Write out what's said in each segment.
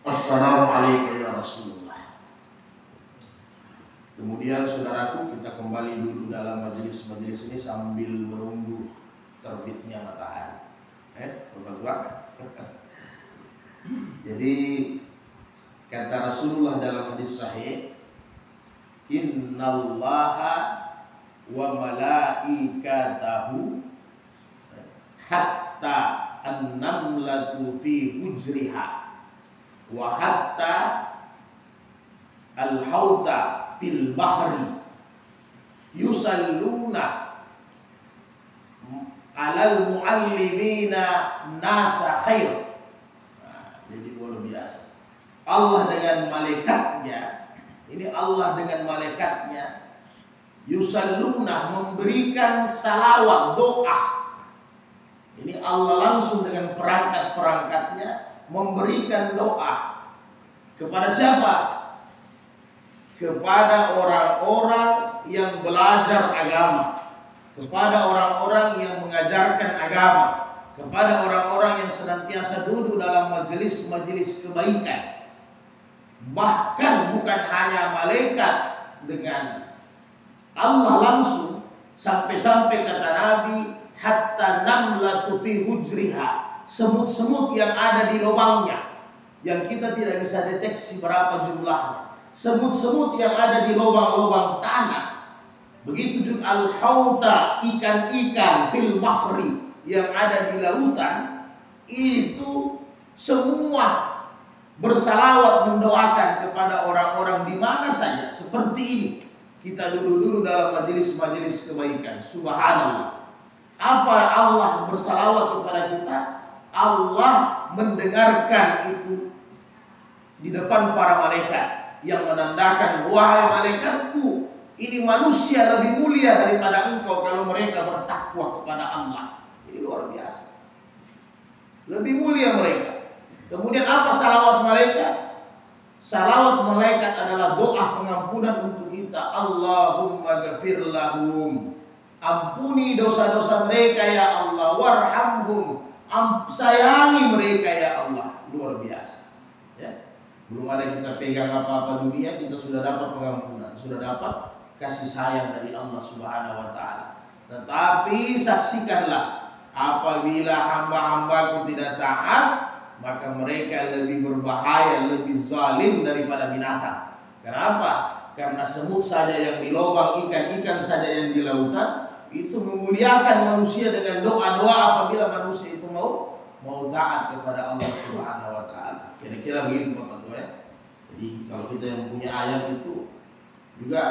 Assalamualaikum ya Rasulullah. Kemudian saudaraku, kita kembali dulu dalam majelis-majelis ini sambil menunggu terbitnya matahari. Berdua. Jadi kata Rasulullah dalam hadis sahih, innallaha wa malaikatahu hatta an-namlatu fi hujriha wa hatta al-hauta fil bahri yusalluna alal muallimina nasa khair. Jadi luar biasa. Allah dengan malaikatnya, ini Allah dengan malaikatnya yusalluna, memberikan salawat, doa. Ini Allah langsung dengan perangkat-perangkatnya memberikan doa kepada siapa? Kepada orang-orang yang belajar agama, kepada orang-orang yang mengajarkan agama, kepada orang-orang yang senantiasa duduk dalam majelis-majelis kebaikan. Bahkan bukan hanya malaikat dengan Allah langsung, sampai-sampai kata Nabi, hatta namlatu fi hujriha, semut-semut yang ada di lubangnya, yang kita tidak bisa deteksi berapa jumlahnya, semut-semut yang ada di lubang-lubang tanah. Begitu juga al-hauta, ikan-ikan fil bahri yang ada di lautan, itu semua bersalawat mendoakan kepada orang-orang di mana saja. Seperti ini kita dulu dalam majelis-majelis kebaikan. Subhanallah, apa Allah bersalawat kepada kita, Allah mendengarkan itu di depan para malaikat yang menandakan, wahai malaikatku, ini manusia lebih mulia daripada engkau kalau mereka bertakwa kepada Allah. Ini luar biasa, lebih mulia mereka. Kemudian apa salawat malaikat? Salawat malaikat adalah doa pengampunan untuk kita. Allahumma ghafir lahum, ampuni dosa-dosa mereka ya Allah. Warhamhum, sayangi mereka ya Allah. Luar biasa ya. Belum ada kita pegang apa-apa dunia, kita sudah dapat pengampunan, sudah dapat kasih sayang dari Allah Subhanahu wa ta'ala. Tetapi saksikanlah, apabila hamba-hambaku tidak taat, maka mereka lebih berbahaya, lebih zalim daripada binatang. Kenapa? Karena semut saja yang di lubang, ikan-ikan saja yang di lautan, itu memuliakan manusia dengan doa-doa apabila manusia itu mau taat kepada Allah Subhanahu wa ta'ala. Kira-kira begitu Bapak Tua ya. Jadi kalau kita yang punya ayat itu juga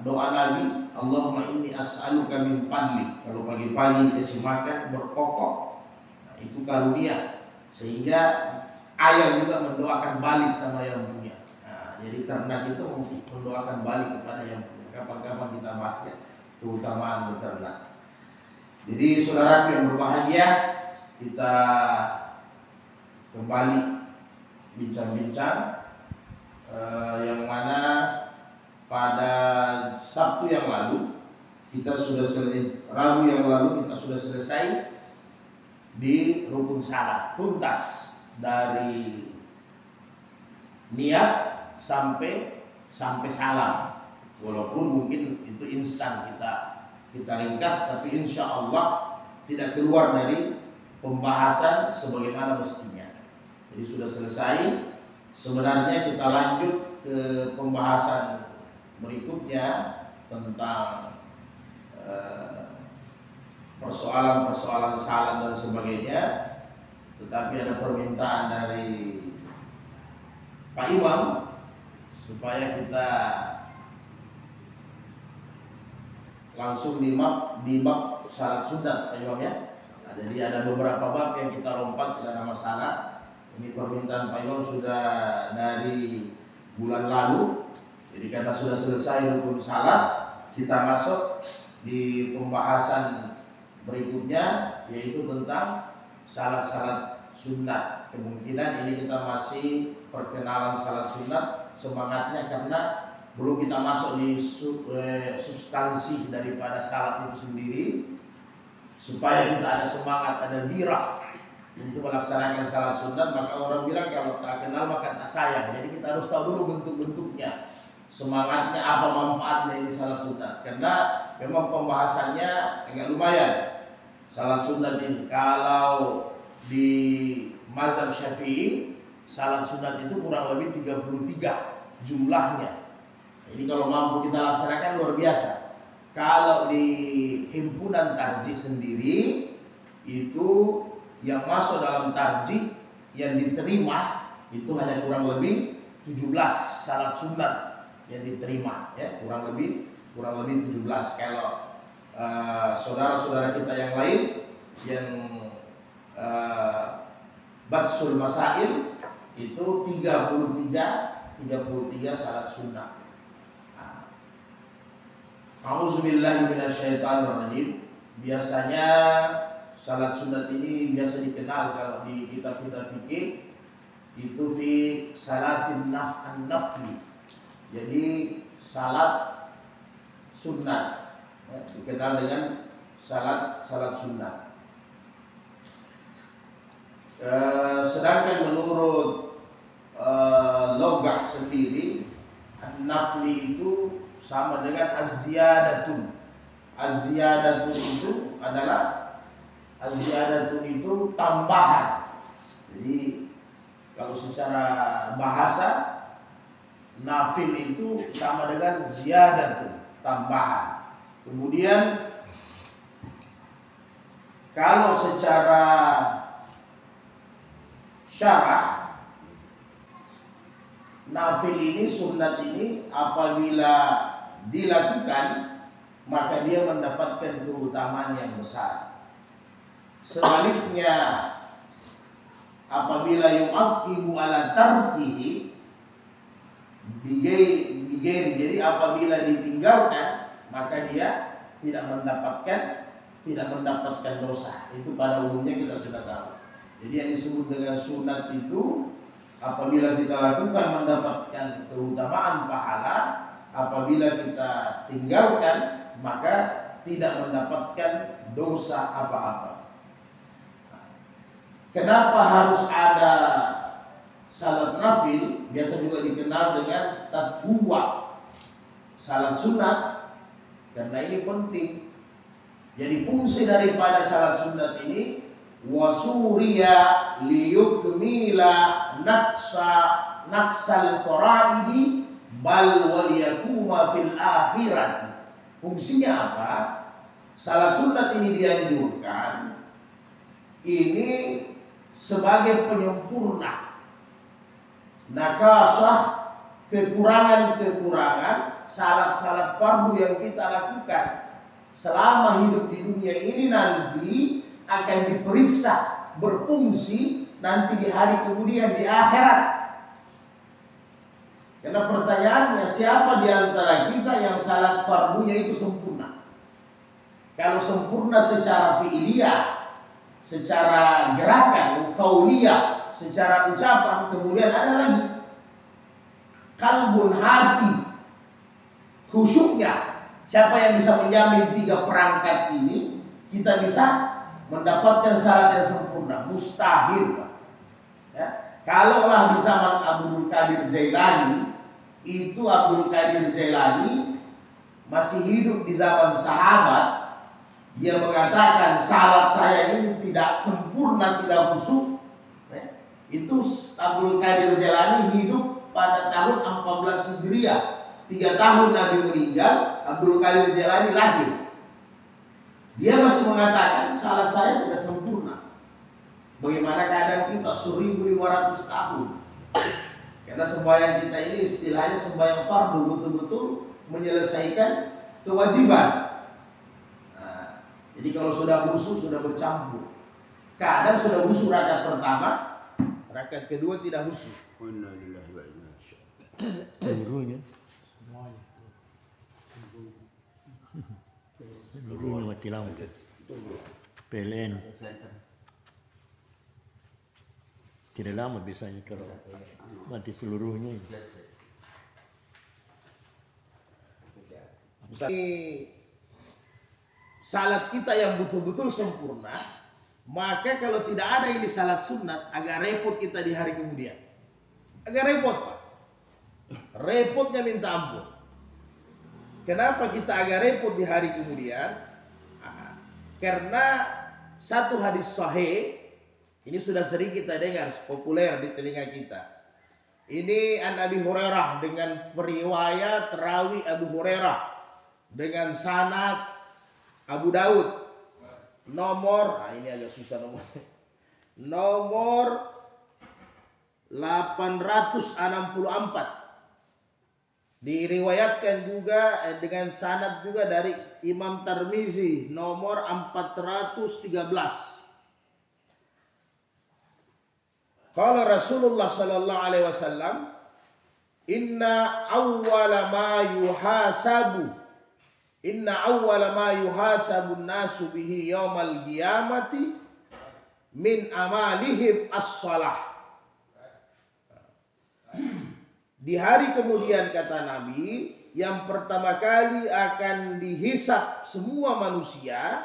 doa Nabi, Allahumma inni as'aluka min fadlik. Kalau pagi-pagi dikasih makan berkokok, nah, itu karunia. Sehingga ayam juga mendoakan balik sama yang punya. Nah, jadi ternak itu mendoakan balik kepada yang punya. Kapan-kapan kita bahas ya, keutamaan beternak. Jadi saudara yang berbahagia, kita kembali bincang-bincang yang mana pada Sabtu yang lalu kita sudah selesai, Rabu yang lalu kita sudah selesai di rukun salat, tuntas dari niat sampai salam. Walaupun mungkin itu instan kita ringkas, tapi insya Allah tidak keluar dari pembahasan sebagaimana mestinya. Jadi sudah selesai. Sebenarnya kita lanjut ke pembahasan berikutnya tentang persoalan-persoalan salat dan sebagainya. Tetapi ada permintaan dari Pak Imam supaya kita langsung di bab salat sunat, Pak Imam ya. Nah, jadi ada beberapa bab yang kita lompat, tidak ada masalah. Ini permintaan Pak Imam sudah dari bulan lalu. Jadi karena sudah selesai rukun salat, kita masuk di pembahasan berikutnya, yaitu tentang salat-salat sunat. Kemungkinan ini kita masih perkenalan salat sunat semangatnya, karena belum kita masuk di substansi daripada salat itu sendiri, supaya kita ada semangat, ada birah untuk melaksanakan salat sunat, maka orang bilang kalau tak kenal maka tak sayang. Jadi kita harus tahu dulu bentuk-bentuknya, semangatnya apa, manfaatnya ini salat sunat. Karena memang pembahasannya agak lumayan salat sunat ini. Kalau di mazhab Syafi'i salat sunat itu kurang lebih 33 jumlahnya. Jadi kalau mampu kita laksanakan luar biasa. Kalau di himpunan tarjih sendiri itu yang masuk dalam tarjih yang diterima itu hanya kurang lebih 17 salat sunat yang diterima, ya, kurang lebih 17. Kalau saudara-saudara kita yang lain yang Batsul Masail itu 33 salat sunat. A'udzubillahi minasyaitonirrajim. Biasanya salat sunat ini biasa dikenal kalau di kitab-kitab fikih itu fi salatin nafli. Jadi salat sunat, ya, dikenal dengan salat sunat. Sedangkan menurut logah sendiri, nafli itu sama dengan az-ziyadatun. Az-ziyadatun itu adalah az-ziyadatun itu tambahan. Jadi kalau secara bahasa nafil itu sama dengan ziyadatun, tambahan. Kemudian kalau secara syarah, nafil ini, sunat ini apabila dilakukan maka dia mendapatkan keutamaan yang besar. Sebaliknya apabila yu'aqibu ala tarkihi bighairi, jadi apabila ditinggalkan maka dia tidak mendapatkan dosa. Itu pada umumnya kita sudah tahu. Jadi yang disebut dengan sunat itu apabila kita lakukan mendapatkan keutamaan pahala, apabila kita tinggalkan maka tidak mendapatkan dosa apa-apa. Kenapa harus ada salat nafil? Biasa juga dikenal dengan tatbu'a, salat sunat, karena ini penting. Jadi fungsi daripada salat sunat ini wasuriya liyukmila naksal faraidi bal waliyakuma fil akhirat. Fungsinya apa? Salat sunat ini dianjurkan ini sebagai penyempurna nakasah, kekurangan-kekurangan salat-salat fardu yang kita lakukan selama hidup di dunia ini nanti akan diperiksa berfungsi nanti di hari kemudian di akhirat. Karena pertanyaannya, siapa di antara kita yang salat fardunya itu sempurna? Kalau sempurna secara fi'liyah, secara gerakan, qauliyah, secara ucapan, kemudian ada lagi kalbun, hati, khusyuknya. Siapa yang bisa menjamin 3 perangkat ini kita bisa mendapatkan salat yang sempurna? Mustahil, Pak. Ya. Kalaulah di zaman Abdul Qadir Jailani, itu Abdul Qadir Jailani masih hidup di zaman sahabat, dia mengatakan salat saya ini tidak sempurna, tidak khusyuk. Ya. Itu Abdul Qadir Jailani hidup pada tahun 14 Hijriah. 3 tahun Nabi meninggal, Abdul Qadir Jailani lahir. Dia masih mengatakan salat saya tidak sempurna. Bagaimana keadaan kita 1500 tahun? Karena sembahyang kita ini istilahnya sembahyang fardu, betul-betul menyelesaikan kewajiban. Nah, jadi kalau sudah khusyuk, sudah bercampur. Kadang sudah khusyuk rakaat pertama, rakaat kedua tidak khusyuk. Seluruhnya. Seluruhnya mati lampu. PLN. Tidak lama biasanya kalau mati seluruhnya. Salat kita yang betul-betul sempurna Maka kalau tidak ada ini salat sunat, agak repot kita di hari kemudian. Agak repot, Pak. Repotnya minta ampun. Kenapa kita agak repot di hari kemudian? Karena satu hadis sahih, ini sudah sering kita dengar, populer di telinga kita. Ini an Abi Hurairah dengan periwayat rawi Abu Hurairah dengan sanad Abu Daud. Nomor, ini agak susah nomor. Nomor 864. Diriwayatkan juga dengan sanad juga dari Imam Tirmizi nomor 413. Qala Rasulullah sallallahu alaihi wasallam, Inna awwala ma yuhasabu nasu bihi yaumal qiyamati min amalihim as-salah. Di hari kemudian, kata Nabi, yang pertama kali akan dihisap semua manusia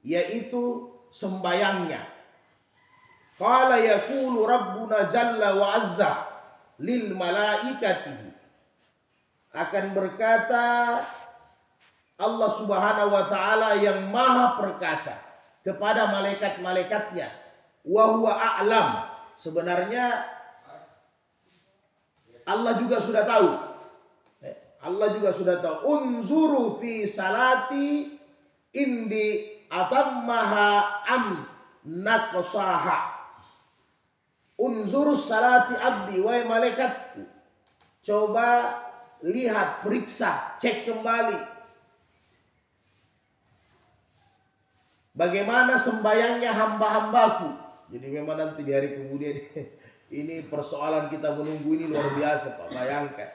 yaitu sembayangnya. Qala yaqulu rabbuna jalla wa azza lil malaikatihi. Akan berkata Allah subhanahu wa ta'ala yang maha perkasa kepada malaikat-malaikatnya. Wa huwa a'lam. Sebenarnya Allah juga sudah tahu. Allah juga sudah tahu. Unzuru fi salati indi atammaha am naqsaha. Unzuru salati abdi, wahai malaikatku, coba lihat, periksa, cek kembali bagaimana sembayangnya hamba-hambaku. Jadi memang nanti di hari kemudian ini persoalan kita menunggu ini luar biasa, Pak. Bayangkan,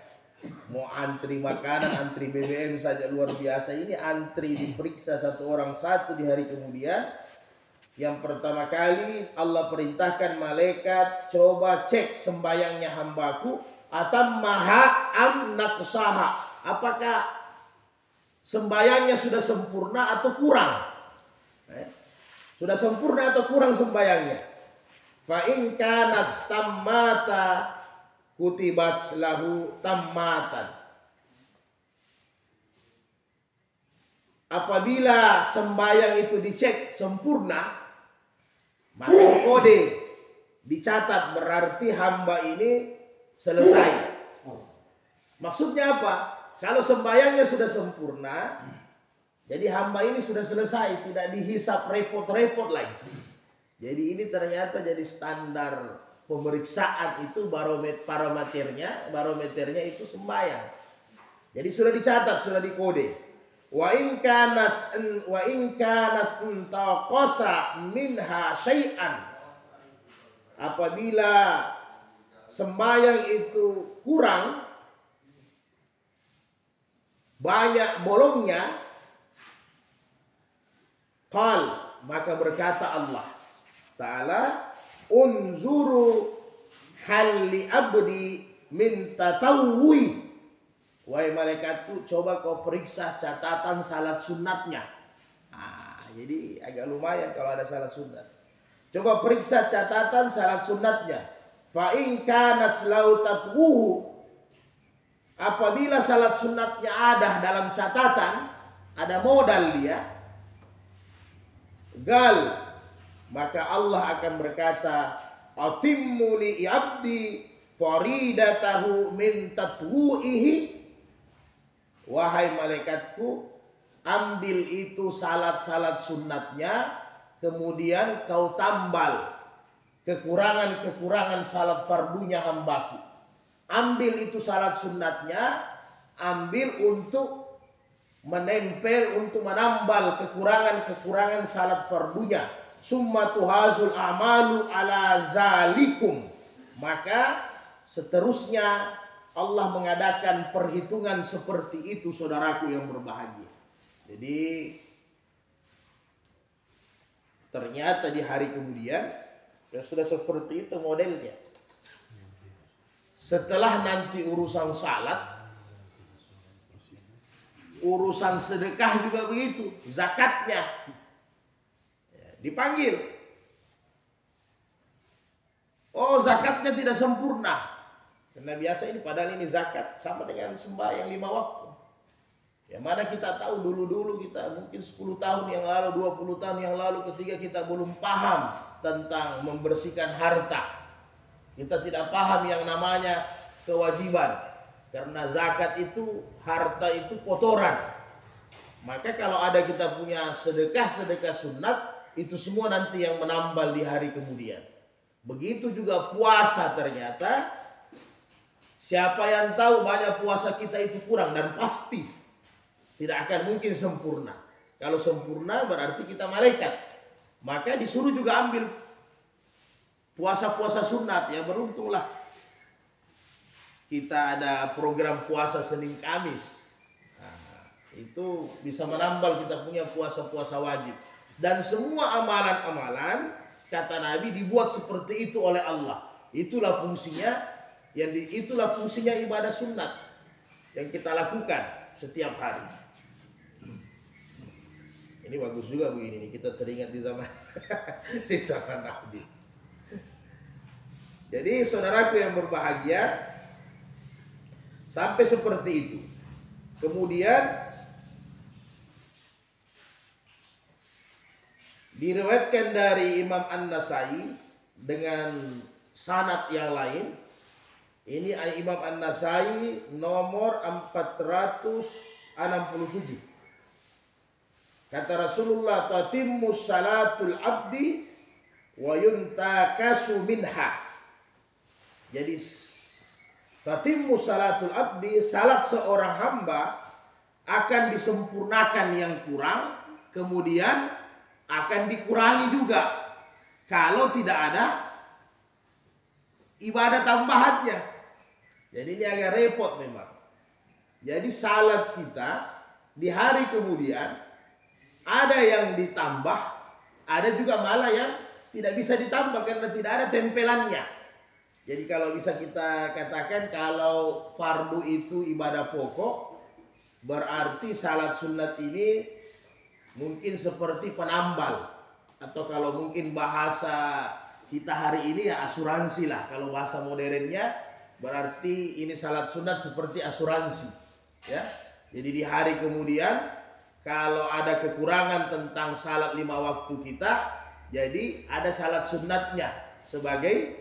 mau antri makanan, antri BBM saja luar biasa. Ini antri diperiksa satu orang satu di hari kemudian. Yang pertama kali Allah perintahkan malaikat, coba cek sembayangnya hambaku, atammaha am naqsaha. Apakah sembayangnya sudah sempurna atau kurang? Sudah sempurna atau kurang sembayangnya? Fa in kanat tammata kutibat lahu tammatan. Apabila sembayang itu dicek sempurna, maka dikode, dicatat, berarti hamba ini selesai. Maksudnya apa? Kalau sembayangnya sudah sempurna, jadi hamba ini sudah selesai, tidak dihisap repot-repot lagi. Jadi ini ternyata jadi standar pemeriksaan itu, barometernya itu sembayang. Jadi sudah dicatat, sudah dikode. Wa in kanas intaqasa minha syai'an. Apabila sembayang itu kurang, banyak bolongnya, qal, maka berkata Allah Ta'ala, unzuru hal li abdi min tatawwi. Wahai malaikatku, coba kau periksa catatan salat sunatnya. Jadi agak lumayan kalau ada salat sunat. Coba periksa catatan salat sunatnya. Fa in kanat lautatwuhu. Apabila salat sunatnya ada dalam catatan, ada modal dia, gal, maka Allah akan berkata, atimmu li abdi faridatahu min tatwu'ihi. Wahai malaikatku, ambil itu salat-salat sunatnya, kemudian kau tambal kekurangan-kekurangan salat fardunya hambaku. Ambil itu salat sunatnya, ambil untuk menempel, untuk menambal kekurangan-kekurangan salat fardunya. Summa tuhazul amalu ala zalikum. Maka seterusnya Allah mengadakan perhitungan seperti itu, saudaraku yang berbahagia. Jadi ternyata di hari kemudian ya sudah seperti itu modelnya. Setelah nanti urusan salat, urusan sedekah juga begitu, zakatnya ya, dipanggil. Oh, zakatnya tidak sempurna. Karena biasa ini, padahal ini zakat sama dengan sembahyang 5 waktu. Yang mana kita tahu dulu-dulu kita mungkin 10 tahun yang lalu, 20 tahun yang lalu ketika kita belum paham tentang membersihkan harta. Kita tidak paham yang namanya kewajiban. Karena zakat itu, harta itu kotoran. Maka kalau ada kita punya sedekah-sedekah sunat, itu semua nanti yang menambal di hari kemudian. Begitu juga puasa ternyata. Siapa yang tahu banyak puasa kita itu kurang dan pasti tidak akan mungkin sempurna. Kalau sempurna berarti kita malaikat. Maka disuruh juga ambil puasa-puasa sunat. Ya beruntunglah kita ada program puasa Senin Kamis. Nah, itu bisa menambal kita punya puasa-puasa wajib. Dan semua amalan-amalan kata Nabi dibuat seperti itu oleh Allah. Itulah fungsinya. Itulah fungsinya ibadah sunat yang kita lakukan setiap hari. Ini bagus juga begini nih, kita teringat di zaman di zaman Nabi. Jadi saudaraku yang berbahagia, sampai seperti itu. Kemudian diriwayatkan dari Imam An-Nasai dengan sanad yang lain. Ini Imam An-Nasai nomor 467. Kata Rasulullah, tatimmu salatul abdi wa yuntakasu minha. Jadi tatimmu salatul abdi, salat seorang hamba akan disempurnakan yang kurang, kemudian akan dikurangi juga kalau tidak ada ibadah tambahannya. Jadi ini agak repot memang. Jadi salat kita di hari kemudian ada yang ditambah, ada juga malah yang tidak bisa ditambah karena tidak ada tempelannya. Jadi kalau bisa kita katakan kalau fardu itu ibadah pokok, berarti salat sunat ini mungkin seperti penambal. Atau kalau mungkin bahasa kita hari ini ya asuransi lah. Kalau bahasa modernnya berarti ini salat sunat seperti asuransi. Ya. Jadi di hari kemudian kalau ada kekurangan tentang salat 5 waktu kita, jadi ada salat sunatnya sebagai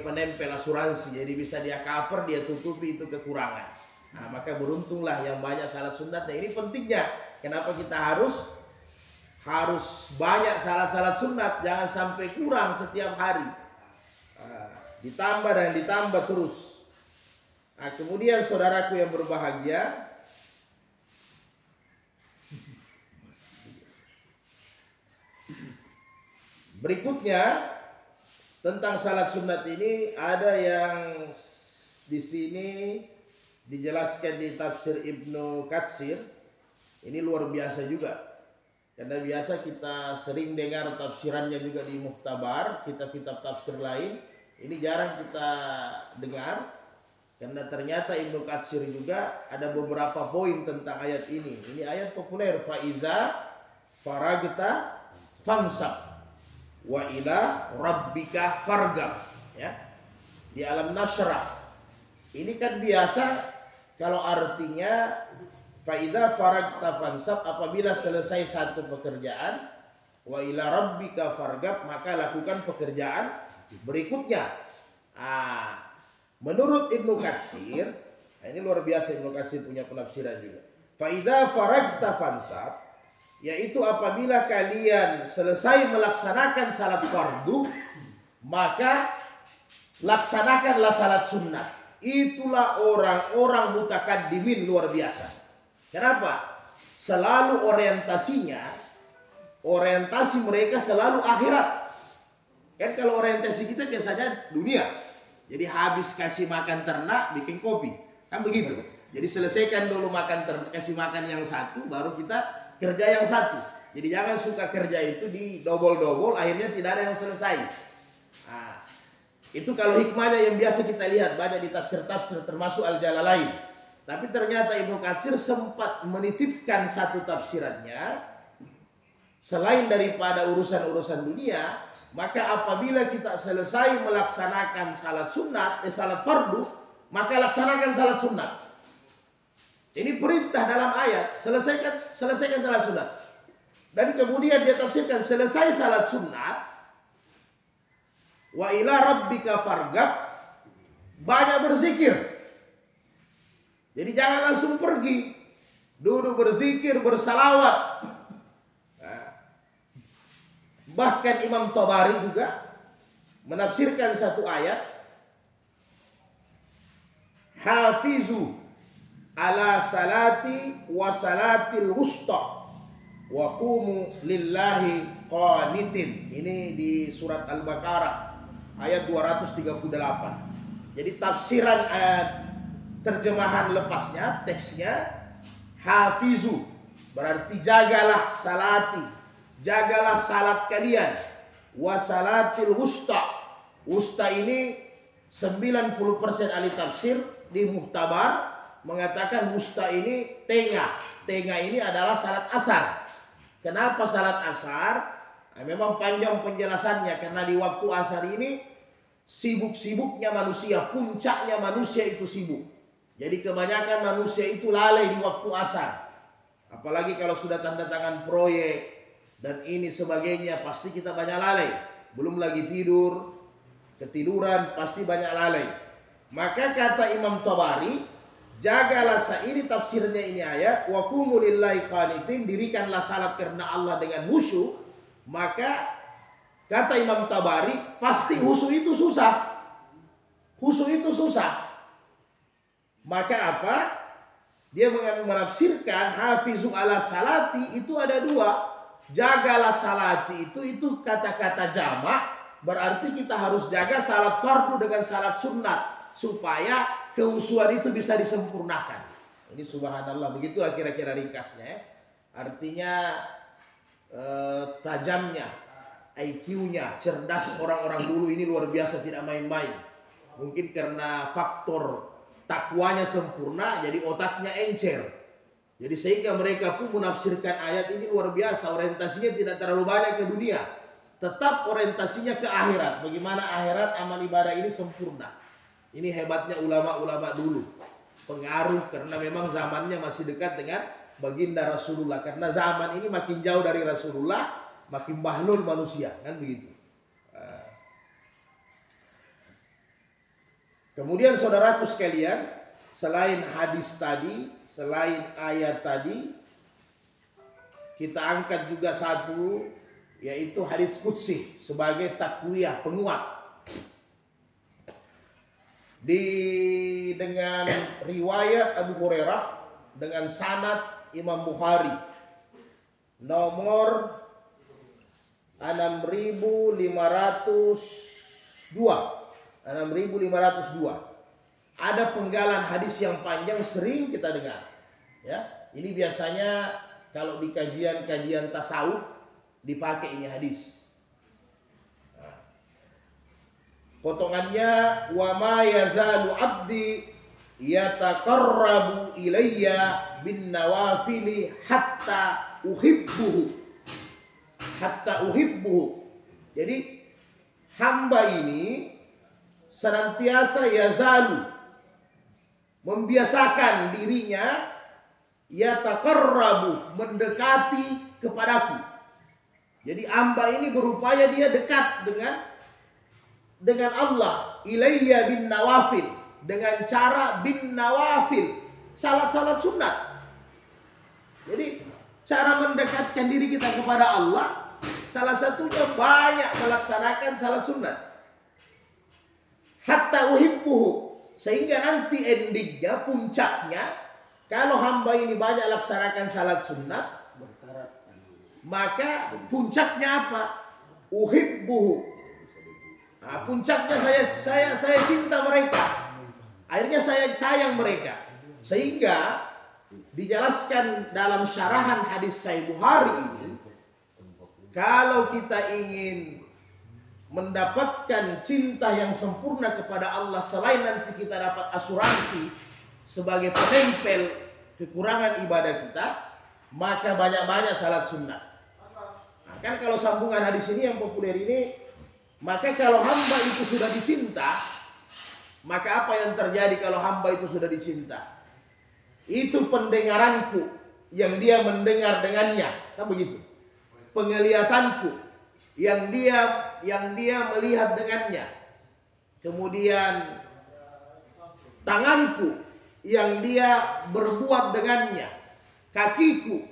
penempel asuransi. Jadi bisa dia cover, dia tutupi itu kekurangan. Nah, maka beruntunglah yang banyak salat sunatnya. Ini pentingnya. Kenapa kita harus banyak salat-salat sunat, jangan sampai kurang setiap hari. Ditambah dan ditambah terus. Nah, kemudian saudaraku yang berbahagia, berikutnya tentang salat sunat ini ada yang di sini dijelaskan di tafsir Ibnu Katsir. Ini luar biasa juga. Karena biasa kita sering dengar tafsirannya juga di Muhtabar, kitab-kitab tafsir lain. Ini jarang kita dengar. Karena ternyata Ibnu Katsir juga ada beberapa poin tentang ayat ini. Ini ayat populer. Faiza faragta fansab wa ila rabbika fargab. Ya. Di alam Nasrah. Ini kan biasa kalau artinya faida faragta fansab, apabila selesai satu pekerjaan, wa ila rabbika fargab, maka lakukan pekerjaan berikutnya. Menurut Ibnu Katsir, ini luar biasa, Ibnu Katsir punya penafsiran juga. Faida faragta fansab, yaitu apabila kalian selesai melaksanakan salat fardu, maka laksanakanlah salat sunnah. Itulah orang-orang mutakaddimin luar biasa. Kenapa? Selalu orientasi mereka selalu akhirat. Kan kalau orientasi kita biasanya dunia. Jadi habis kasih makan ternak, bikin kopi. Kan begitu. Jadi selesaikan dulu kasih makan yang satu, baru kita kerja yang satu. Jadi jangan suka kerja itu di double-double, akhirnya tidak ada yang selesai. Nah, itu kalau hikmahnya yang biasa kita lihat banyak di tafsir-tafsir termasuk Al-Jalalain. Tapi ternyata Ibnu Katsir sempat menitipkan satu tafsirannya. selain daripada urusan-urusan dunia, maka apabila kita selesai melaksanakan salat sunat, salat fardu, maka laksanakan salat sunat. Ini perintah dalam ayat, selesaikan salat sunat. Dan kemudian dia tafsirkan, selesai salat sunat, wa ila rabbika fargab, banyak berzikir. Jadi jangan langsung pergi, duduk berzikir, bersalawat. Bahkan Imam Tabari juga menafsirkan satu ayat, hafizu ala salati wa salatil wusta wa qumu lillahi qanitin. Ini di surat Al-Baqarah ayat 238. Jadi tafsiran terjemahan lepasnya, teksnya, hafizu berarti jagalah salati, jagalah salat kalian, wa salatil wusta. Wusta ini 90% ahli tafsir di Muhtabar mengatakan wusta ini tengah. Tengah ini adalah salat asar. Kenapa salat asar? Memang panjang penjelasannya, karena di waktu asar ini sibuk-sibuknya manusia, puncaknya manusia itu sibuk. Jadi kebanyakan manusia itu lalai di waktu asar. Apalagi kalau sudah tanda tangan proyek dan ini sebagainya, pasti kita banyak lalai. Belum lagi tidur, ketiduran, pasti banyak lalai. Maka kata Imam Tabari, jagalah ini tafsirnya ini ayat, wa qumu lillahi qanitin, dirikanlah salat karena Allah dengan khusyuk. Maka kata Imam Tabari, pasti khusyuk itu susah. Khusyuk itu susah. Maka apa? Dia menafsirkan hafizu ala salati itu ada dua. Jagalah salati itu kata-kata jamak, berarti kita harus jaga salat fardu dengan salat sunat supaya kehusuan itu bisa disempurnakan. Ini subhanallah, begitulah kira-kira ringkasnya. Artinya tajamnya, IQ-nya, cerdas orang-orang dulu ini luar biasa, tidak main-main. Mungkin karena faktor takwanya sempurna, jadi otaknya encer. Jadi sehingga mereka pun menafsirkan ayat ini luar biasa. Orientasinya tidak terlalu banyak ke dunia, tetap orientasinya ke akhirat. Bagaimana akhirat amal ibadah ini sempurna. Ini hebatnya ulama-ulama dulu. Pengaruh karena memang zamannya masih dekat dengan baginda Rasulullah. Karena zaman ini makin jauh dari Rasulullah, makin bahlul manusia, kan begitu. Kemudian saudaraku sekalian, selain hadis tadi, selain ayat tadi, kita angkat juga satu, yaitu hadis qudsi sebagai takwiyah, penguat. Dengan riwayat Abu Hurairah dengan sanad Imam Bukhari nomor 6502. Ada penggalan hadis yang panjang sering kita dengar. Ya, ini biasanya kalau di kajian-kajian tasawuf dipakai ini hadis. Potongannya, wa ma yazalu abdi yataqarrabu ilayya bin nawafili hatta uhibbuhu. Jadi hamba ini senantiasa yazalu, membiasakan dirinya, yataqarrabu, mendekati kepadaku. Jadi hamba ini berupaya dia dekat dengan Allah, ilayya bin nawafil, dengan cara bin nawafil, salat-salat sunat. Jadi cara mendekatkan diri kita kepada Allah, salah satunya banyak melaksanakan salat sunat. Hatta uhibbuhu, sehingga nanti endingnya, puncaknya, kalau hamba ini banyak laksanakan salat sunat, maka puncaknya apa? Uhibbuhu. Nah, puncaknya saya cinta mereka. Akhirnya saya sayang mereka. Sehingga dijelaskan dalam syarahan hadis Sahih Bukhari ini, kalau kita ingin mendapatkan cinta yang sempurna kepada Allah, selain nanti kita dapat asuransi sebagai penempel kekurangan ibadah kita, maka banyak-banyak salat sunnah. Kan kalau sambungan hadis ini yang populer ini, maka kalau hamba itu sudah dicinta, maka apa yang terjadi kalau hamba itu sudah dicinta? Itu pendengaranku yang dia mendengar dengannya, kan begitu. Penglihatanku yang dia melihat dengannya. Kemudian tanganku yang dia berbuat dengannya, kakiku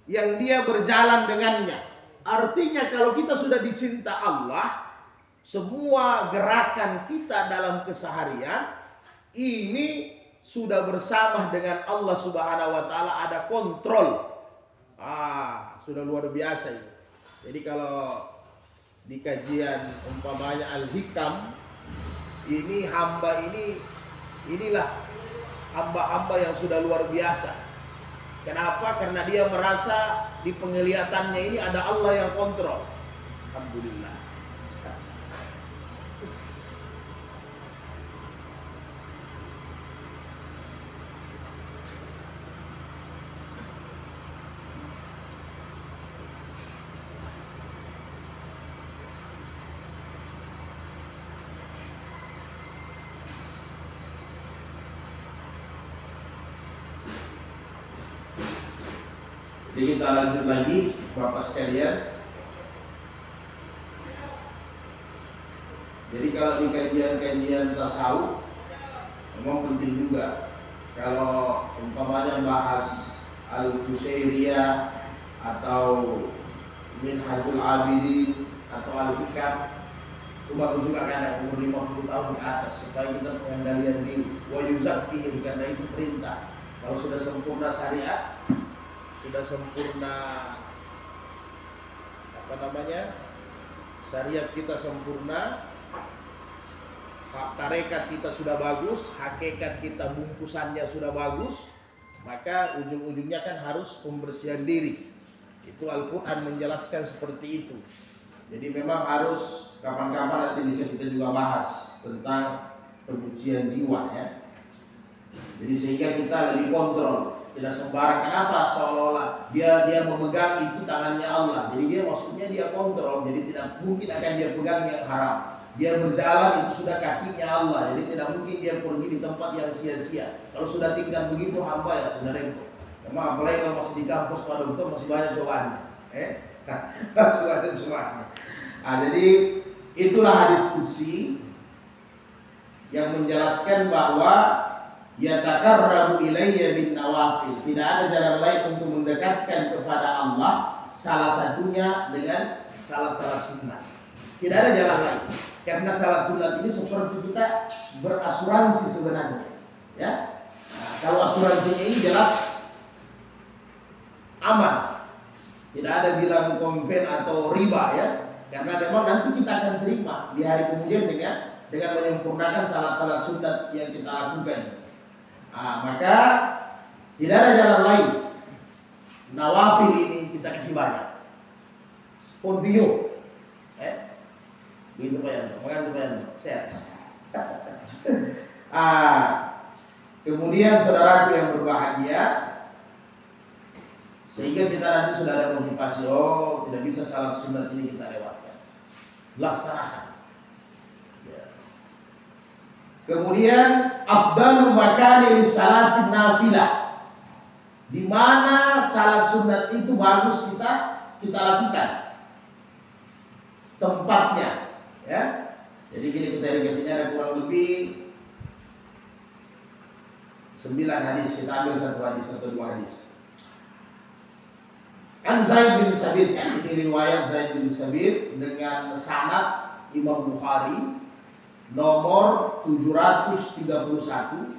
yang dia berjalan dengannya. Artinya kalau kita sudah dicinta Allah, semua gerakan kita dalam keseharian ini sudah bersama dengan Allah Subhanahu wa taala, ada kontrol. Sudah luar biasa itu. Jadi kalau di kajian umpamanya Al-Hikam, ini hamba inilah hamba-hamba yang sudah luar biasa. Kenapa? Karena dia merasa di penglihatannya ini ada Allah yang kontrol. Alhamdulillah. Jadi kita lanjut lagi, Bapak sekalian. Jadi kalau di kajian-kajian tasawuf memang penting juga. Kalau umpamanya bahas Al-Qusairiyah atau Minhajul Abidin atau Al-Hikam, itu bagus juga kan umur 50 tahun ke atas supaya kita pengendalian diri. Wa yuzakkihim, karena itu perintah. Kalau sudah sempurna syariat, sudah sempurna syariat kita sempurna, tarekat kita sudah bagus, hakikat kita bungkusannya sudah bagus, maka ujung-ujungnya kan harus pembersihan diri. Itu Al-Quran menjelaskan seperti itu. Jadi memang harus kapan-kapan nanti bisa kita juga bahas tentang pencucian jiwa ya. Jadi sehingga kita lebih kontrol. Tidak sembarang. Kenapa? Seolah-olah dia memegang itu tangannya Allah. Jadi dia maksudnya dia kontrol. Jadi tidak mungkin akan dia pegang yang haram. Dia berjalan itu sudah kakinya Allah. Jadi tidak mungkin dia pergi di tempat yang sia-sia. Kalau sudah tingkat begitu hamba ya sudah repot. Memang apalagi kalau masih di kampus pada waktu masih banyak cobaannya. Masih banyak cobaannya. Jadi itulah hadits qudsi yang menjelaskan bahwa yatakarrabu ilayya bin nawafil. Tidak ada jalan lain untuk mendekatkan kepada Allah, salah satunya dengan salat-salat sunnah. Tidak ada jalan lain. Karena salat sunnah ini seperti kita berasuransi sebenarnya. Ya. Nah, kalau asuransinya ini jelas aman. Tidak ada bilang konven atau riba ya. Karena memang nanti kita akan terima di hari kemudian dengan menyempurnakan salat-salat sunnah yang kita lakukan. Maka tidak ada jalan lain. Nawafil ini kita kasih banyak. Continue. Begitu Pak Yanto. Mengantuk Pak Yanto. Sehat. Kemudian saudaraku yang berbahagia, sehingga kita nanti sudah ada motivasi. Tidak bisa salat sunat ini kita lewatkan. Laksanakan. Kemudian afdalu makani lis-salati nafilah. Di mana salat sunat itu bagus kita lakukan. Tempatnya, ya. Jadi gini kita dikasihnya ada kurang lebih 9 hadis. Kita ambil 1 hadis atau 2 hadis. An Zaid bin Sabit, ini riwayat Zaid bin Sabit dengan sanad Imam Bukhari nomor 731.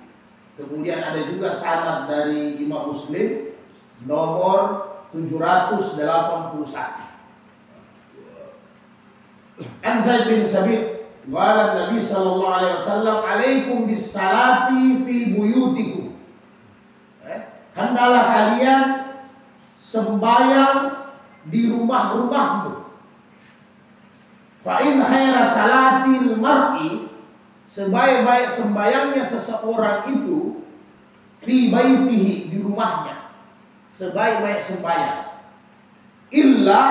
Kemudian ada juga sanad dari Imam Muslim nomor 781. An Zaid bin Sabit, qala Nabi sallallahu alaihi wasallam, "Alaikum bis salati fi buyutikum." Hendaklah kalian sembahyang di rumah-rumahmu. Fa in khaira salatil mar'i, sebaik-baik sembayangnya seseorang itu fi baitihi, di rumahnya, sebaik-baik sembayang. Illa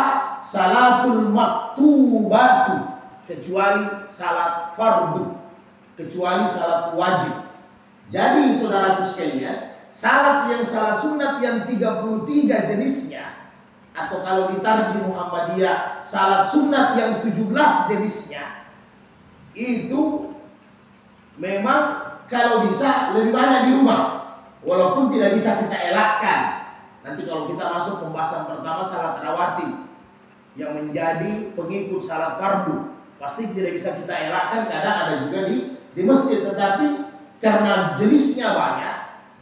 salatul maktubatu, kecuali salat fardu, kecuali salat wajib. Jadi saudaraku sekalian, salat sunat yang 33 jenisnya, atau kalau ditarjih Muhammadiyah, salat sunat yang 17 jenisnya, itu memang kalau bisa lebih banyak di rumah, walaupun tidak bisa kita elakkan. Nanti kalau kita masuk pembahasan pertama, salat rawatib yang menjadi pengikut salat fardu, pasti tidak bisa kita elakkan. Kadang ada juga di masjid, tetapi karena jenisnya banyak,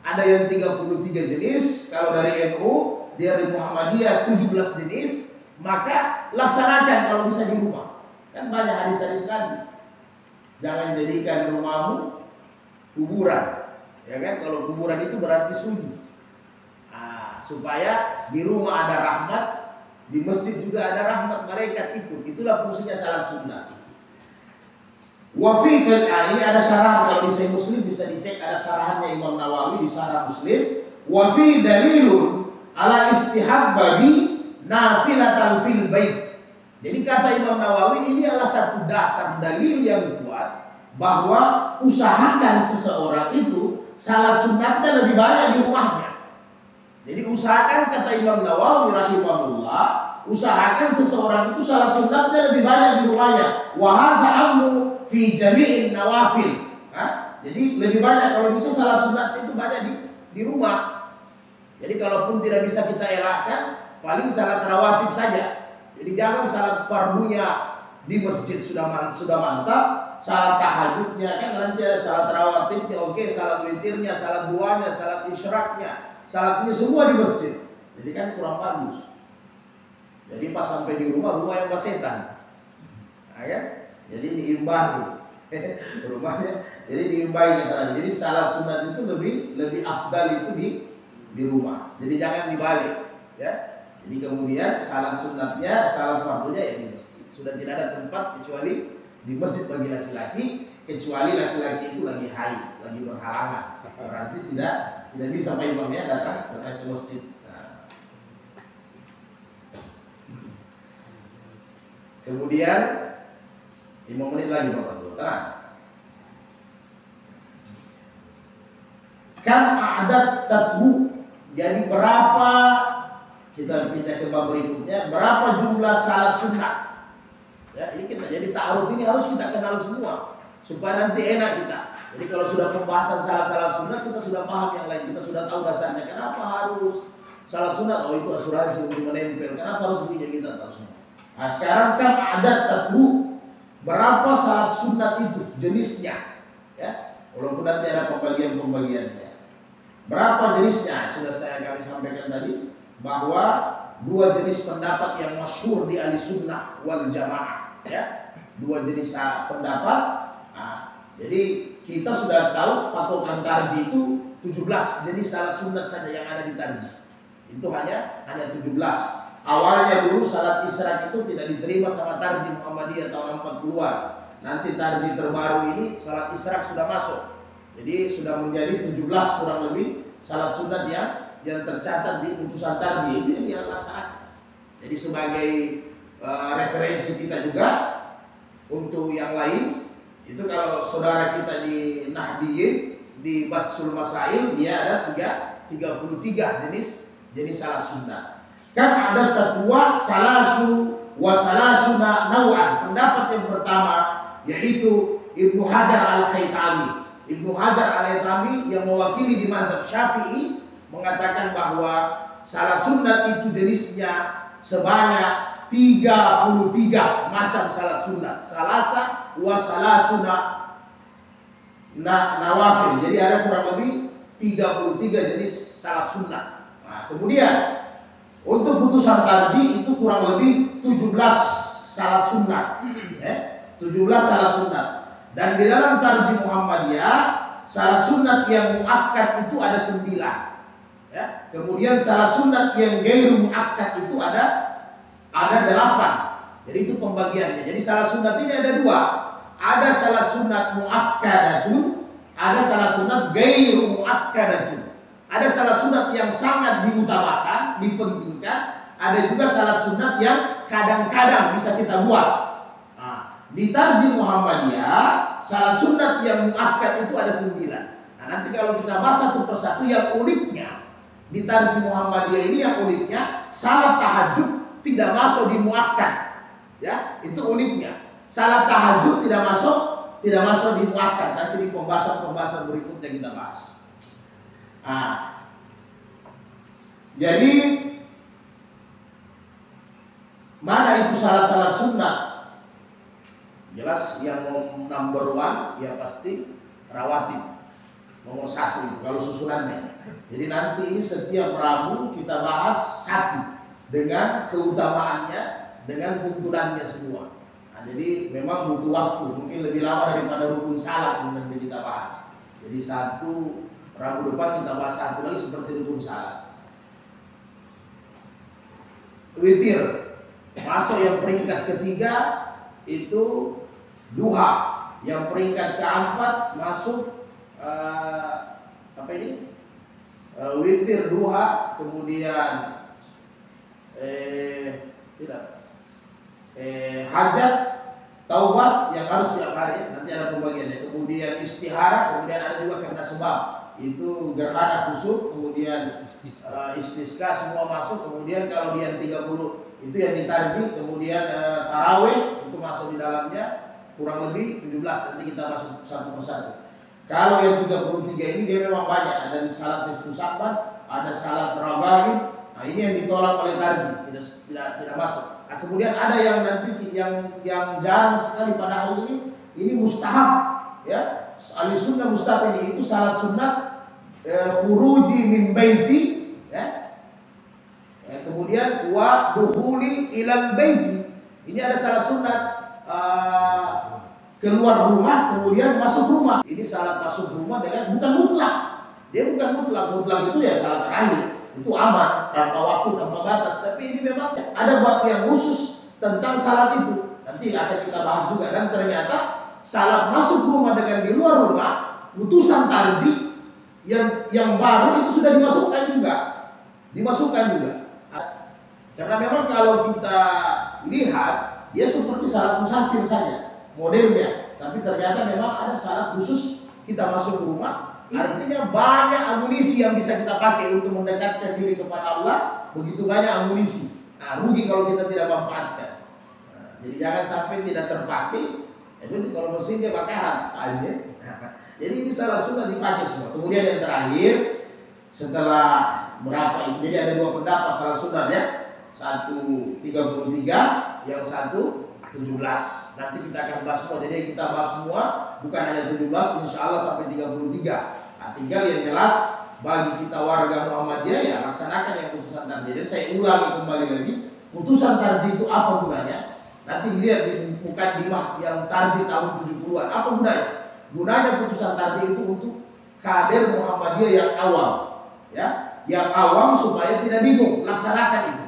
ada yang 33 jenis, kalau dari NU, dari Muhammadiyah 17 jenis, maka laksanakan kalau bisa di rumah. Kan banyak hadis-hadis tadi. Jangan jadikan rumahmu kuburan. Ya kan, kalau kuburan itu berarti sunyi. Supaya di rumah ada rahmat, di masjid juga ada rahmat, malaikat ikut. Itulah fungsinya salat sunnah. Ini ada syarah, kalau di Sahih Muslim bisa dicek, ada syarahannya Imam Nawawi di Syarah Muslim. Wa fi dalilun ala istihabbi nafilatan fil bait. Jadi kata Imam Nawawi, ini adalah satu dasar dalil yang kuat bahwa usahakan seseorang itu salat sunatnya lebih banyak di rumahnya. Jadi usahakan, kata Imam Nawawi rahimahullah, usahakan seseorang itu salat sunatnya lebih banyak di rumahnya. Wa hadza amru fi jami'in nawafil. Jadi lebih banyak kalau bisa salat sunat itu banyak di rumah. Jadi kalaupun tidak bisa kita elakkan, paling salat rawatib saja. Jadi jangan salat fardunya di masjid sudah mantap, salat tahajudnya kan nanti ada salat rawatibnya, oke, salat witirnya, salat duanya, salat isyraqnya, salatnya semua di masjid. Jadi kan kurang bagus. Jadi pas sampai di rumah yang setan. Ya? Jadi diimbangi rumahnya, jadi diimbangi kata. Jadi salat sunat itu lebih afdal itu di rumah. Jadi jangan dibalik, ya. Jadi kemudian salat sunatnya, salat fardunya ya di masjid. Sudah tidak ada tempat kecuali di masjid bagi laki-laki, kecuali laki-laki itu lagi haid, lagi berhalangan. Berarti tidak bisa Pak Imamnya datang ke masjid. Kemudian 5 menit lagi Bapak Tuh, tenang. Kam adat tatbu. Jadi berapa, kita pindah ke bab berikutnya, berapa jumlah salat sunnah? Ya, ini kita jadi ta'aruf ini harus kita kenal semua supaya nanti enak kita. Jadi kalau sudah pembahasan salat sunnah, kita sudah paham yang lain, kita sudah tahu dasarnya. Kenapa harus salat sunnah? Oh, itu asuransi untuk menempel. Kenapa harus begini, kita tahu semua. Nah, sekarang kan adat tatbu. Berapa salat sunat itu jenisnya? Ya, walaupun nanti ada pembagiannya. Berapa jenisnya? Sudah kami sampaikan tadi bahwa 2 jenis pendapat yang masyhur di ahli sunnah wal jamaah. Ya, 2 jenis pendapat. Jadi kita sudah tahu patokan tarjih itu 17 jenis salat sunat saja yang ada di tarjih. Itu hanya 17. Awalnya dulu salat isyraq itu tidak diterima sama tarjih Muhammadiyah tahun 40-an. Nanti tarjih terbaru ini salat isyraq sudah masuk. Jadi sudah menjadi 17 kurang lebih salat sunat yang tercatat di putusan tarjih itu yang dilaksanakan. Jadi sebagai referensi kita juga untuk yang lain, itu kalau saudara kita di Nahdiyin di Batsul Masail, dia ada 33 jenis salat sunat. Kan ada tatwa salasu wa salasuna naw'an. Pendapat yang pertama yaitu Ibnu Hajar Al-Haytami. Ibnu Hajar Al-Haytami yang mewakili di mazhab Syafi'i mengatakan bahwa salat sunat itu jenisnya sebanyak 33 macam salat sunat. Salasa wa salasuna nawafil. Jadi ada kurang lebih 33 jenis salat sunat. Nah, kemudian untuk putusan tarjih itu kurang lebih 17 salat sunat, 17 salat sunat. Dan di dalam tarjih Muhammadiyah, salat sunat yang muakkad itu ada 9. Ya. Kemudian salat sunat yang gairu muakkad itu ada 8. Jadi itu pembagiannya. Jadi salat sunat ini ada 2. Ada salat sunat muakkadatun, ada salat sunat gairu muakkadatun. Ada salat sunat yang sangat diutamakan, dipentingkan, ada juga salat sunat yang kadang-kadang bisa kita buat. Nah, di Tarjih Muhammadiyah salat sunat yang muakkad itu ada 9. Nah, nanti kalau kita bahas satu persatu, yang uniknya di Tarjih Muhammadiyah ini, yang uniknya salat tahajud tidak masuk di muakkad. Ya, itu uniknya. Salat tahajud tidak masuk di muakkad. Nanti di pembahasan berikutnya kita bahas. Nah, jadi mana itu salat sunat? Jelas yang number 1 ya pasti rawatib. Nomor 1 itu kalau susunannya. Jadi nanti ini setiap Rabu kita bahas satu dengan keutamaannya, dengan tuntunannya semua. Nah, jadi memang butuh waktu, mungkin lebih lama daripada rukun salat yang nanti kita bahas. Jadi Rabu depan kita bahas satu lagi seperti rukun salat. Witir masuk yang peringkat ketiga itu duha. Yang peringkat keempat masuk witir, duha, kemudian hajat, taubat yang harus tiap hari, nanti ada pembagiannya. Kemudian istihara, kemudian ada juga karena sebab, itu gerhana kusuf, kemudian istisqa semua masuk. Kemudian kalau dia 30 itu yang ditarjih, kemudian tarawih itu masuk di dalamnya, kurang lebih 17, nanti kita masuk satu persatu. Kalau yang 33 ini dia memang banyak, ada salat nisfu Sya'ban, ada salat raghaib. Nah, ini yang ditolak oleh tarjih, tidak masuk. Nah, kemudian ada yang nanti yang jarang sekali pada hari ini mustahab, ya. Ahli sunnah mustahab ini, itu salat sunat khuruji min baiti, ya. Kemudian wa dukhuli ilal baiti. Ini ada salat sunat keluar rumah kemudian masuk rumah. Ini salat masuk rumah dengan bukan mutlak. Dia bukan mutlak. Mutlak itu ya salat terakhir. Itu aman, tanpa waktu, tanpa batas. Tapi ini memang ada bab yang khusus tentang salat itu. Nanti akan kita bahas juga. Dan ternyata salat masuk rumah dengan di luar rumah, putusan tarjih yang baru itu sudah dimasukkan juga. Karena memang kalau kita lihat, dia seperti salat musafir saja modelnya. Tapi ternyata memang ada salat khusus kita masuk rumah. Artinya banyak amunisi yang bisa kita pakai untuk mendekatkan diri kepada Allah. Begitu banyak amunisi. Nah, rugi kalau kita tidak manfaatkan. Nah, jadi jangan sampai tidak terpakai. Jadi kalau mesin dia bakaran aja. Jadi ini salah sunat dipakai semua. Kemudian yang terakhir, setelah berapa itu? Jadi ada 2 pendapat salah sunat, ya. Satu 33, yang satu 17. Nanti kita akan bahas semua. Jadi kita bahas semua, bukan hanya 17, insya Allah sampai 33. Nah, tinggal yang jelas bagi kita warga Muhammadiyah, ya laksanakan yang putusan tarjih. Dan saya ulangi kembali lagi, putusan tarjih itu apa gunanya? Nanti lihat di Mukaddimah yang tarjih tahun 70-an. Apa gunanya? Gunanya putusan tarjih itu untuk kader Muhammadiyah yang awam, ya, yang awam supaya tidak bingung, laksanakan itu.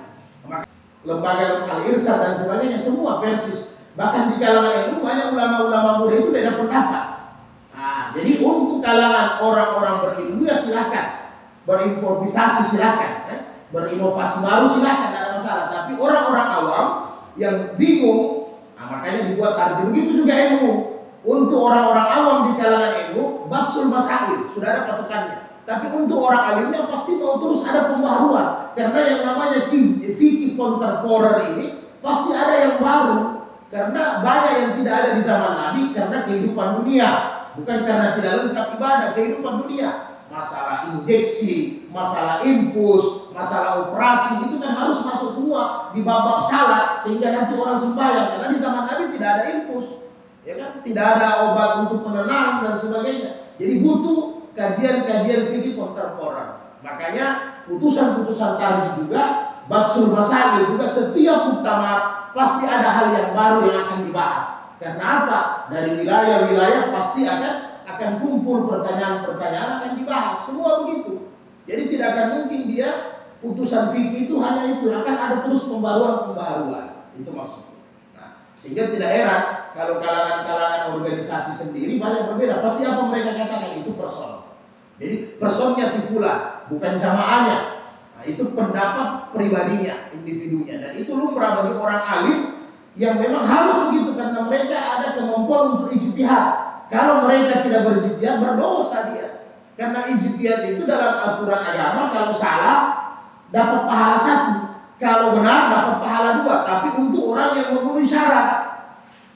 Lembaga Al-Irsyad dan sebagainya semua persis. Bahkan di kalangan itu banyak ulama-ulama muda itu beda pendapat. Nah, jadi untuk kalangan orang-orang berilmu ya silakan, berimprovisasi silakan, berinovasi baru silakan, tidak ada masalah. Tapi orang-orang awam yang bingung, nah makanya dibuat tarjih. Begitu juga ilmu. Untuk orang-orang awam di kalangan ilmu, batsul masail sudah ada patokannya. Tapi untuk orang alimnya pasti mau terus ada pembaharuan. Karena yang namanya fikih kontemporer ini pasti ada yang baru. Karena banyak yang tidak ada di zaman Nabi karena kehidupan dunia. Bukan karena tidak lengkap ibadah, kehidupan dunia. Masalah injeksi, masalah infus, masalah operasi, itu kan harus masuk semua di bab salat. Sehingga nanti orang sembahyang. Karena di zaman Nabi tidak ada infus, ya kan? Tidak ada obat untuk penenang dan sebagainya. Jadi butuh kajian-kajian fikih kontemporer. Makanya putusan-putusan tarjih juga, batsul masail juga, setiap muktamar pasti ada hal yang baru yang akan dibahas. Karena apa? Dari wilayah-wilayah pasti akan kumpul pertanyaan-pertanyaan akan dibahas. Semua begitu. Jadi tidak akan mungkin dia putusan fikih itu hanya itu, akan ada terus pembaruan-pembaruan. Itu maksudnya. Nah, sehingga tidak heran kalau kalangan-kalangan organisasi sendiri banyak berbeda. Pasti apa mereka katakan itu person. Jadi personnya si fulan, bukan jamaahnya. Nah, itu pendapat pribadinya, individunya, dan itu lumrah bagi orang alim yang memang harus begitu karena mereka ada kemampuan untuk ijtihad. Kalau mereka tidak berijtihad, berdosa dia. Karena ijtihad itu dalam aturan agama, kalau salah dapat pahala 1, kalau benar dapat pahala 2. Tapi untuk orang yang memenuhi syarat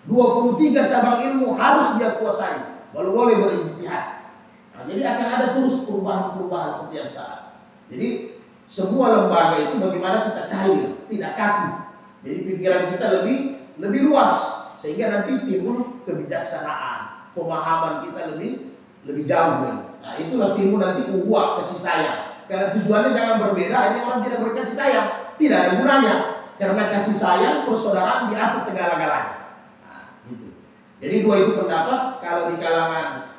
23 cabang ilmu harus dia kuasai, baru boleh berijtihad. Nah, jadi akan ada terus perubahan-perubahan setiap saat. Jadi semua lembaga itu bagaimana kita cair, tidak kaku. Jadi pikiran kita lebih luas sehingga nanti timbul kebijaksanaan, pemahaman kita lebih jauh lagi. Nah, itulah timbul nanti ukhuwah, kasih sayang. Karena tujuannya jangan berbeda, hanya orang tidak berkasih sayang, tidak ada gunanya. Karena kasih sayang persaudaraan di atas segala-galanya. Nah, gitu. Jadi 2 itu pendapat. Kalau di kalangan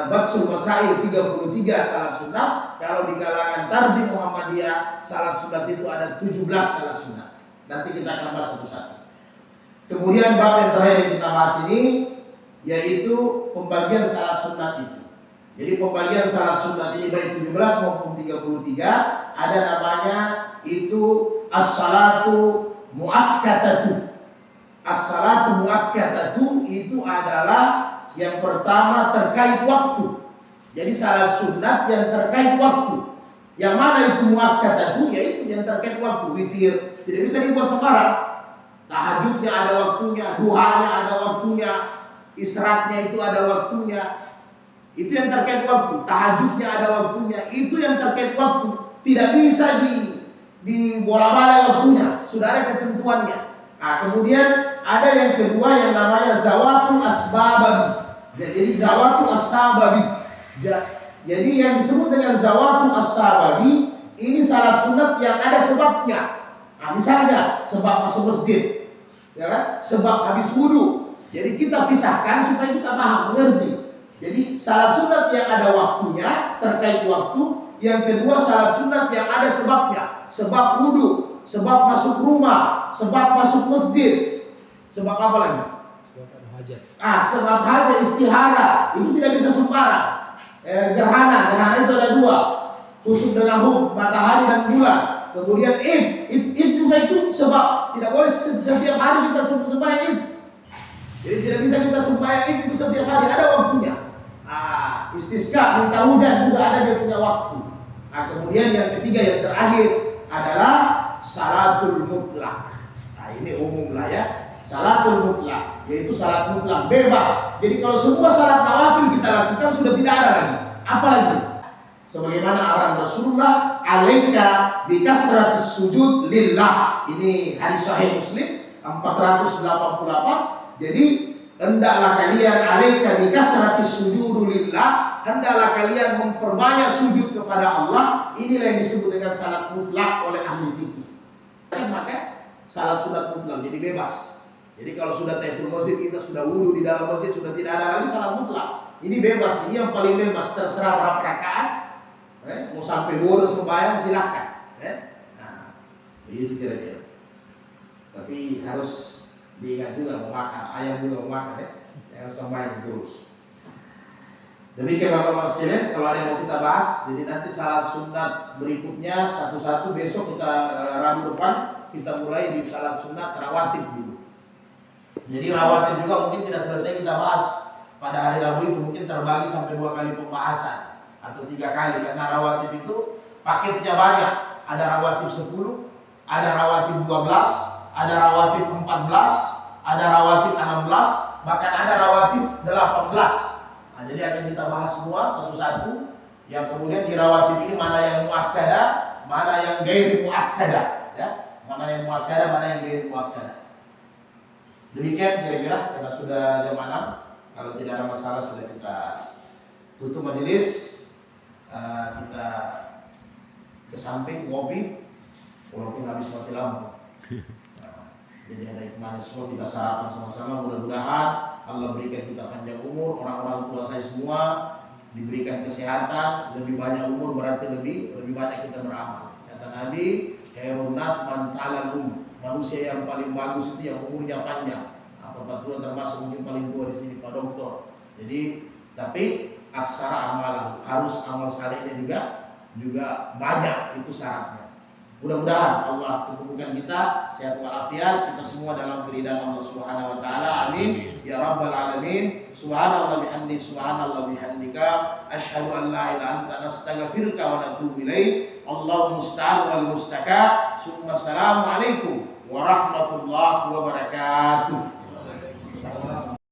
Batsul Masail 33 salat sunat, kalau di kalangan Tarjih Muhammadiyah salat sunat itu ada 17 salat sunat. Nanti kita akan bahas satu-satu. Kemudian bab yang terakhir yang kita bahas ini yaitu pembagian salat sunat itu. Jadi pembagian salat sunat ini baik 17 maupun 33 ada namanya itu as-salatu muakkadatu. As-salatu muakkadatu itu adalah yang pertama terkait waktu. Jadi salat sunat yang terkait waktu. Yang mana itu muakkadatu, yaitu yang terkait waktu. Witir tidak bisa dibuat sembarang. Tahajudnya ada waktunya, duhanya ada waktunya, israknya itu ada waktunya. Itu yang terkait waktu. Tahajudnya ada waktunya. Itu yang terkait waktu. Tidak bisa di bola-bala waktunya. Sudah ada ketentuannya. Nah, kemudian ada yang kedua yang namanya zawatul asbabi. Jadi zawatul asbabi. Jadi yang disebut dengan zawatul asbabi ini salat sunat yang ada sebabnya. Nah, misalnya sebab masuk masjid, ya kan? Sebab habis wudu. Jadi kita pisahkan supaya kita paham, mengerti. Jadi salat sunat yang ada waktunya terkait waktu. Yang kedua salat sunat yang ada sebabnya. Sebab wudu, sebab masuk rumah, sebab masuk masjid. Sebab apa lagi? Sebab hajat istihara. Itu tidak bisa sembarang. Gerhana itu ada 2. Kusuk dengan matahari dan bulan. Kemudian Id juga itu sebab. Tidak boleh setiap hari kita sembahyang Id. Jadi tidak bisa kita sembahyang Id itu setiap hari, ada waktunya. Istisqa, minta hujan juga ada dia punya waktu. Nah, kemudian yang ketiga yang terakhir adalah salatul mutlak. Nah, ini umum lah ya. Salatul mutlak, yaitu salat mutlak bebas. Jadi kalau semua salat nawafil kita lakukan sudah tidak ada lagi. Apalagi sebagaimana arahan Rasulullah, alaika bikasratis sujud lillah. Ini hadis sahih Muslim 488. Jadi hendaklah kalian alaika bikasratis sujud lillah, hendaklah kalian memperbanyak sujud kepada Allah. Inilah yang disebut dengan salat mutlak oleh ahli fikih. Maka salat sunat mutlak jadi bebas. Jadi kalau sudah tahiyatul masjid, kita sudah wudu di dalam masjid, sudah tidak ada lagi salat mutlak. Ini bebas, ini yang paling bebas, terserah berapa rakaat. Mau sampai bolos sembahyang silahkan. Nah, begitu kira-kira. Tapi harus diingat juga mau makan, ayam juga mau makan ya. Jangan sembahyang terus. Demikian Bapak-Bapak sekalian, kalau ada yang mau kita bahas, jadi nanti salat sunat berikutnya satu-satu besok kita Rabu depan kita mulai di salat sunat rawatib dulu. Jadi rawatib juga mungkin tidak selesai kita bahas pada hari Rabu itu, mungkin terbagi sampai 2 kali pembahasan atau 3 kali karena rawatib itu paketnya banyak. Ada rawatib 10, ada rawatib 12, ada rawatib 14, ada rawatib 16, bahkan ada rawatib 18. Nah, jadi akan kita bahas semua satu-satu. Yang kemudian di rawatib ini mana yang muakkadah, mana yang ghair muakkadah, ya. Mana yang muakkadah, mana yang ghair muakkadah. Demikian kira-kira karena sudah jam 6. Kalau tidak ada masalah sudah kita tutup majelis. Kita ke samping ngopi walaupun habis mati lampu. Jadi ada hikmahnya semua, kita sarapan sama-sama. Mudah-mudahan Allah berikan kita panjang umur, orang-orang tua saya semua diberikan kesehatan, lebih banyak umur berarti lebih banyak kita beramal. Kata Nabi, khairun nas man ta'ala manusia yang paling bagus itu yang umurnya panjang. Bapak tua termasuk mungkin paling tua di sini Pak Dokter. Jadi tapi aksara amalan harus amal salehnya juga banyak, itu syaratnya. Mudah-mudahan Allah ketemukan kita sehat walafiat, kita semua dalam keridhaan Allah Subhanahu wa taala. Amin ya rabbal alamin. Subhanallah bihamdi, subhanallah bihamdika, asyhadu an la ilaha illa anta, nastaghfiruka wa natubu ilaik. Allahumma musta'an wal mustaka. Assalamualaikum warahmatullahi wabarakatuh.